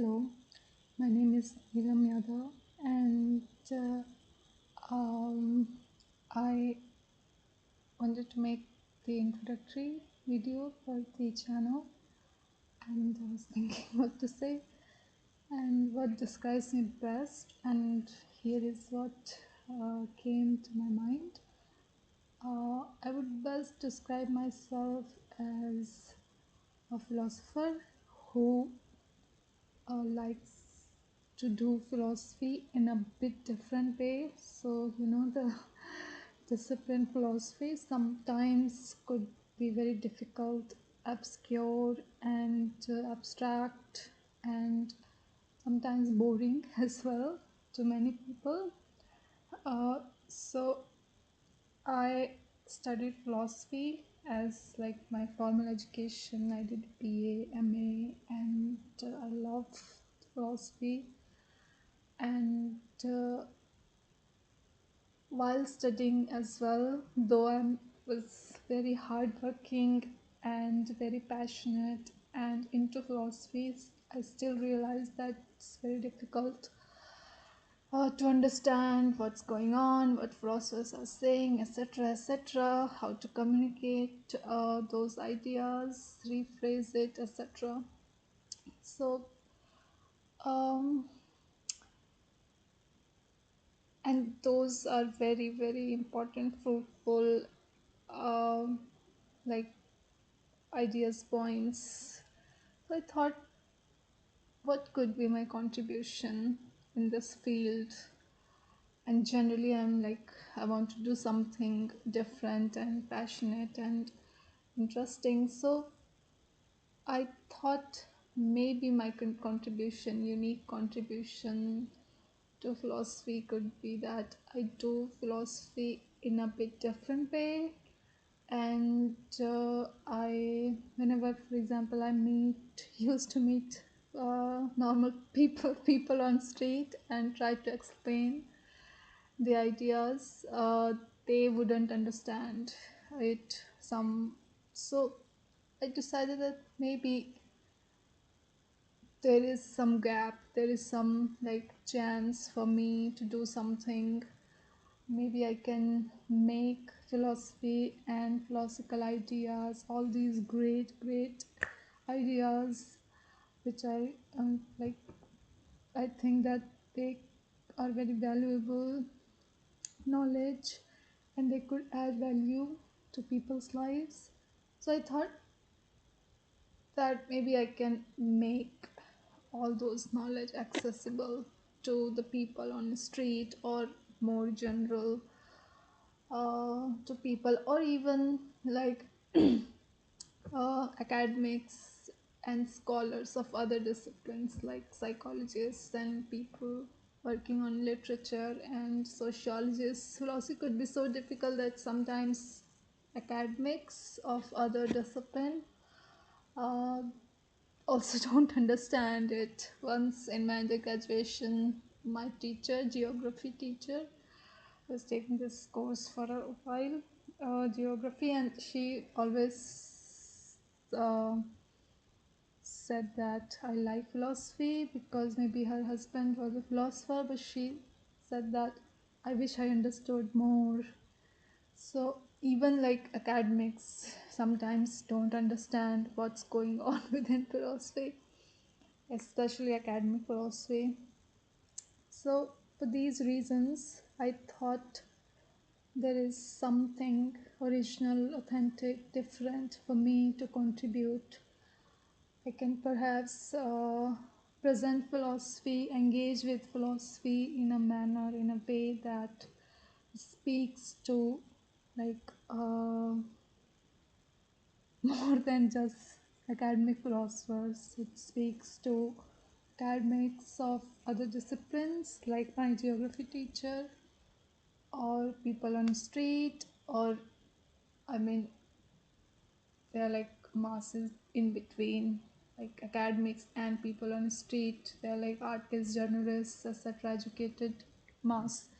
Hello, my name is Neelam Yadav, and um, I wanted to make the introductory video for the channel, and I was thinking what to say and what describes me best, and here is what came to my mind. I would best describe myself as a philosopher who likes to do philosophy in a bit different way. So, the discipline philosophy sometimes could be very difficult, obscure, and abstract, and sometimes boring as well to many people. So, I studied philosophy as like my formal education. I did BA, MA, and I love philosophy. And while studying as well, though I was very hardworking and very passionate and into philosophies, I still realized that it's very difficult to understand what's going on, what philosophers are saying, etc., etc., how to communicate those ideas, rephrase it, etc. So, um, and those are very, very important, fruitful, um, like ideas, points. So I thought, what could be my contribution in this field? And generally, I'm like, I want to do something different and passionate and interesting. So I thought maybe my contribution, unique contribution to philosophy could be that I do philosophy in a bit different way. And I, whenever, for example, I used to meet normal people on street and try to explain the ideas, they wouldn't understand it. So I decided that maybe there is some gap, there is some like chance for me to do something. Maybe I can make philosophy and philosophical ideas, all these great ideas, which like. I think that they are very valuable knowledge, and they could add value to people's lives. So I thought that maybe I can make all those knowledge accessible to the people on the street, or more general to people, or even like academics and scholars of other disciplines like psychologists and people working on literature and sociologists. Philosophy could be so difficult that sometimes academics of other discipline uh, also don't understand it. Once in my undergraduation, my teacher, geography teacher, was taking this course for a while, geography, and she always uh, said that I like philosophy because maybe her husband was a philosopher, but she said that I wish I understood more. So even like academics sometimes don't understand what's going on within philosophy, especially academic philosophy. So for these reasons, I thought there is something original, authentic, different for me to contribute. I can perhaps present philosophy, engage with philosophy in a manner, in a way that speaks to like more than just academic philosophers. It speaks to academics of other disciplines like my geography teacher, or people on the street, or I mean, there are like masses in between, like academics and people on the street. They're like artists, journalists, etc., educated mass.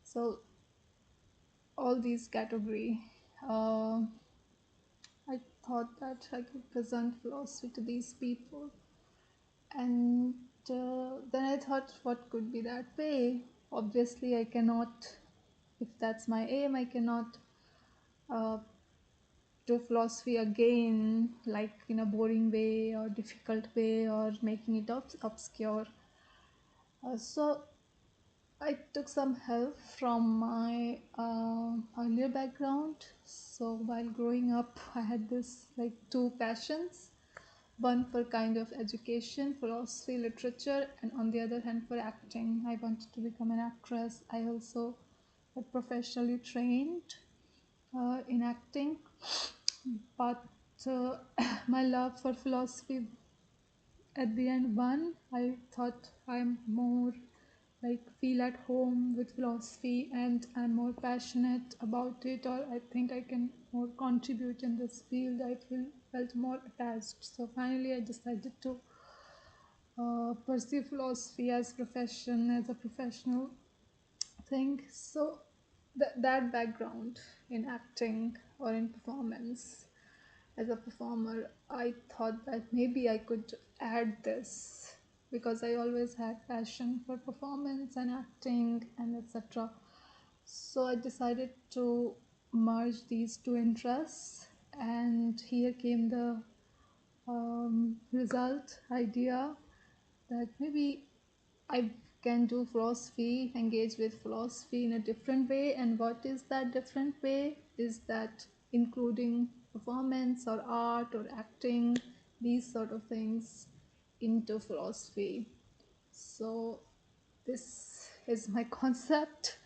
So all these category, uh, I thought that I could present philosophy to these people And then I thought, what could be that way? Obviously, I cannot, if that's my aim, I cannot uh, do philosophy again, like in a boring way or difficult way or making it obscure. So I took some help from my earlier background. So while growing up, I had this like two passions, one for kind of education, philosophy, literature, and on the other hand for acting. I wanted to become an actress. I also got professionally trained in acting, but uh, my love for philosophy at the end won. I thought I'm more like feel at home with philosophy and I'm more passionate about it, or I think I can more contribute in this field. I felt more attached. So finally I decided to pursue philosophy as profession, as a professional thing. So that background in acting or in performance, as a performer, I thought that maybe I could add this because I always had passion for performance and acting and etc. So I decided to merge these two interests, and here came the result idea that maybe I can do philosophy, engage with philosophy in a different way. And what is that different way? Is that including performance or art or acting, these sort of things into philosophy. So, this is my concept,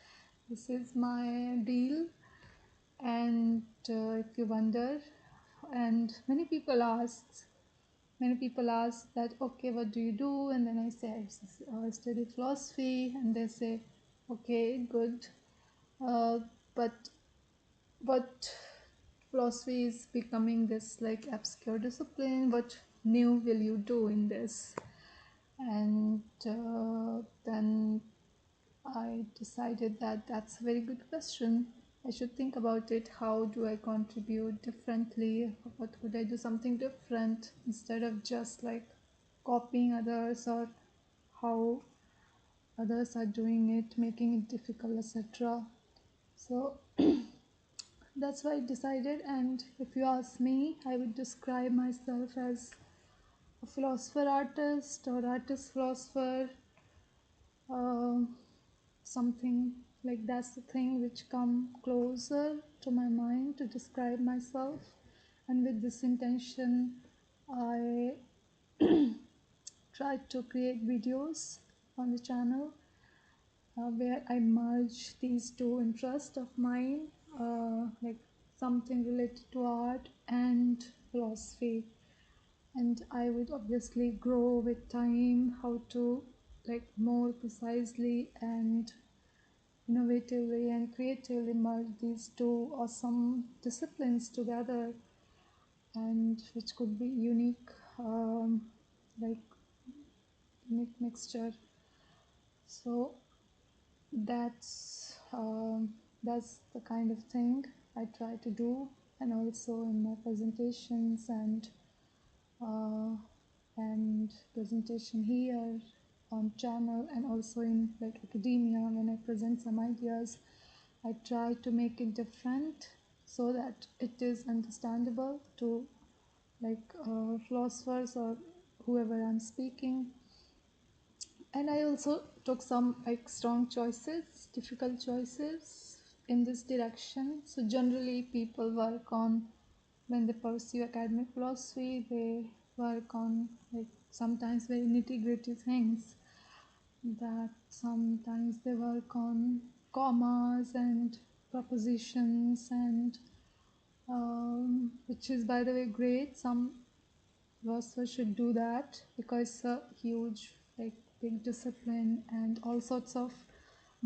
this is my deal. And if you wonder, and many people ask that, okay, what do you do? And then I say I study philosophy, and they say, okay, good, uh, but what, philosophy is becoming this like obscure discipline, what new will you do in this? And then I decided that that's a very good question. I should think about it. How do I contribute differently? What could I do something different instead of just like copying others, or how others are doing it, making it difficult, etc. So that's why I decided. And if you ask me, I would describe myself as a philosopher artist or artist philosopher, uh, something like that's the thing which come closer to my mind to describe myself. And with this intention, I tried to create videos on the channel where I merge these two interests of mine, like something related to art and philosophy. And I would obviously grow with time how to like more precisely and innovatively and creatively merge these two awesome disciplines together, and which could be unique, like unique mixture. So that's the kind of thing I try to do, and also in my presentations uh, and presentation here on channel, and also in like academia when I present some ideas, I try to make it different so that it is understandable to like philosophers or whoever I'm speaking. And I also took some like strong choices, difficult choices in this direction. So generally people work on, when they pursue academic philosophy, they work on like sometimes very nitty-gritty things, that sometimes they work on commas and propositions, and which is by the way great. Some philosophers should do that because it's a huge like big discipline and all sorts of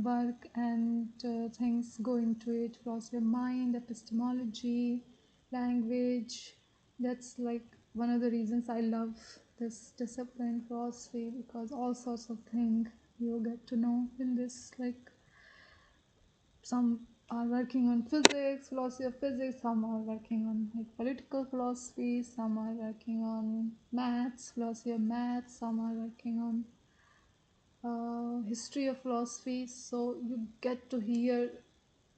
work and things go into it: philosophy of mind, epistemology, language. That's like one of the reasons I love this discipline, philosophy, because all sorts of things you get to know in this, like some are working on physics, philosophy of physics, some are working on like political philosophy, some are working on maths, philosophy of maths, some are working on history of philosophy. So you get to hear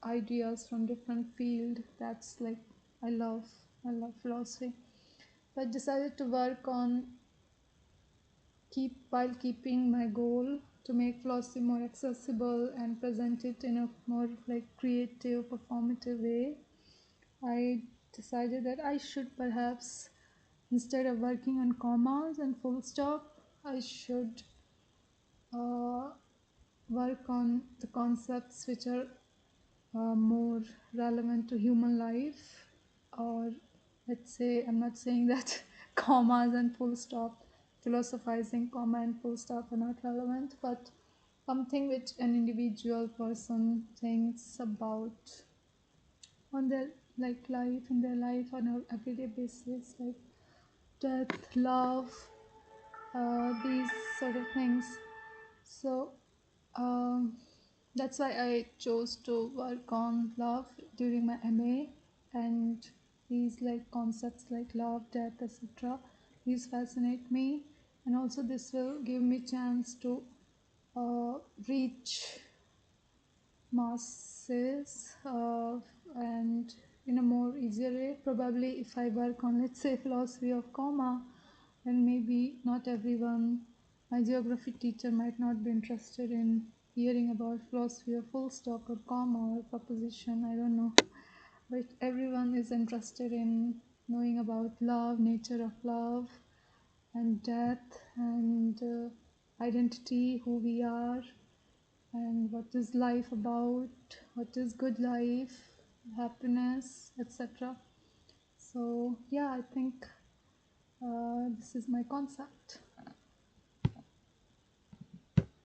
ideas from different field. That's like I love philosophy. So I decided to work on while keeping my goal to make philosophy more accessible and present it in a more like creative performative way. I decided that I should perhaps, instead of working on commas and full stop, I should uh, work on the concepts which are more relevant to human life. Or let's say, I'm not saying that commas and full stop, philosophizing comma and full stop are not relevant, but something which an individual person thinks about on their like life in their life on an everyday basis, like death, love, these sort of things. So um, that's why I chose to work on love during my MA, and these like concepts like love, death, etc. These fascinate me, and also this will give me chance to reach masses and in a more easier way. Probably if I work on, let's say, philosophy of comma, then maybe not everyone, my geography teacher might not be interested in hearing about philosophy of full stop or comma or proposition, I don't know. But everyone is interested in knowing about love, nature of love, and death, and identity, who we are, and what is life about, what is good life, happiness, etc. So, yeah, I think this is my concept.